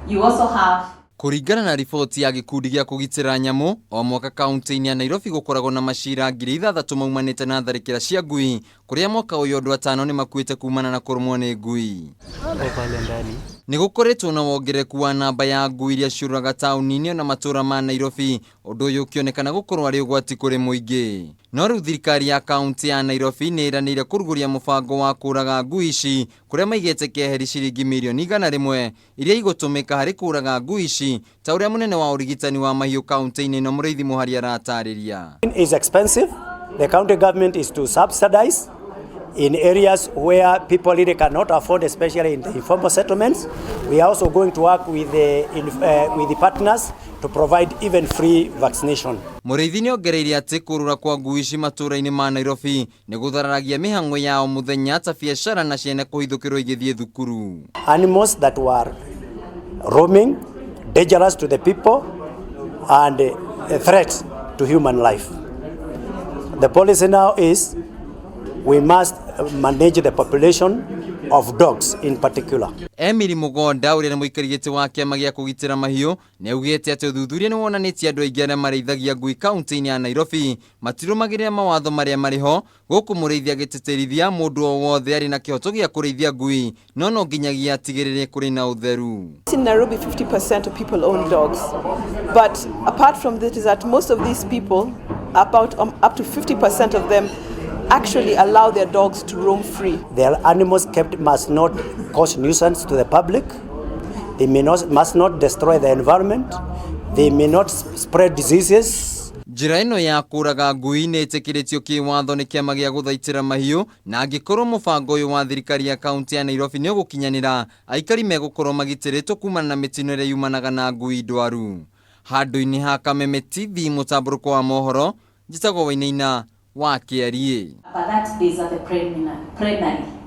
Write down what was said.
You also have Kũringana na riboti ya gĩkundi gĩa kũgitĩra nyamũ, o mwaka kaunti-inĩ ya Nairobi gũkoragwo na macira 6,000 maumanĩte na tharĩkĩra cia ngui, kũrĩa mwaka ũyũ andũ 5 nĩ makuĩte kumana na kũrũmwo nĩ ngui. Nĩ gũkoretwo na wongereku wa namba ya ngui iria ciũraga taũni-inĩ na matũra ma Nairobi, ũndũ ũyũ ũkĩonekana gũkorwo arĩ ũgwati kũrĩ mũingĩ. No rĩu thirikari ya kaunti ya Nairobi nĩ ĩranĩire kũrugũria mũbango wa kũraga ngui ici, kũrĩa maigĩte keheri ciringi mirioni 100 iria igũtũmĩka harĩ kũraga ngui ici, ta ũrĩa mũnene wa ũrigitani wa mahiũ kaunti-inĩ ĩno Mũrĩithi Mũhari aratarĩria. It is expensive. The county government is to subsidize in areas where people really cannot afford, especially in the informal settlements. We are also going to work with the partners to provide even free vaccination. Mũrĩithi nĩ ongereire atĩ kũrũra kwa ngui ici matũra-inĩ ma Nairobi nĩ gũthararagia mĩhang'o yao mũthenya ta biacara na ciana kũhithũkĩrwo igĩthiĩ thukuru. Animals that were roaming, dangerous to the people and a threat to human life. The policy now is we must manage the population of dogs in particular. Emily Mugonda ũrĩa nĩ mũikari gĩtĩ wa kĩama gĩa kũgitĩra mahiũ nĩ augĩte atĩ ũthuthuria nĩ wonanĩtie andũ aingĩ arĩa marĩithagia ngui kaunti-inĩ ya Nairobi matirũmagĩrĩra mawatho marĩa marĩ ho, gũkũ mũrĩithi agĩtĩtĩrithia mũndũ o wothe arĩ na kĩhoto gĩa kũrĩithia ngui no nginyagia atigĩrĩre kũrĩ na ũtheru. In Nairobi 50% of people own dogs, but apart from this is that most of these people, about up to 50% of them actually allow their dogs to roam free. Their animals kept must not cause nuisance to the public. They must not destroy the environment. They may not spread diseases. Njĩra ĩno ya kũraga ngui nĩ ĩtĩkĩrĩtio kĩwatho nĩ kĩama gĩa gũthaitĩra mahiũ, na angĩkorwo mũbango ũyũ wa thirikari ya kaunti ya Nairobi nĩ ũgũkinyanĩra, aikari megũkorwo magitĩrĩtwo kumana na mĩtino ĩrĩa yumanaga na ngui ndwaru. Handũ-inĩ ha Kameme TV mũtambũrũko wa mohoro, njĩtagwo Wainaina wa Kĩarie. but that is at the preliminary.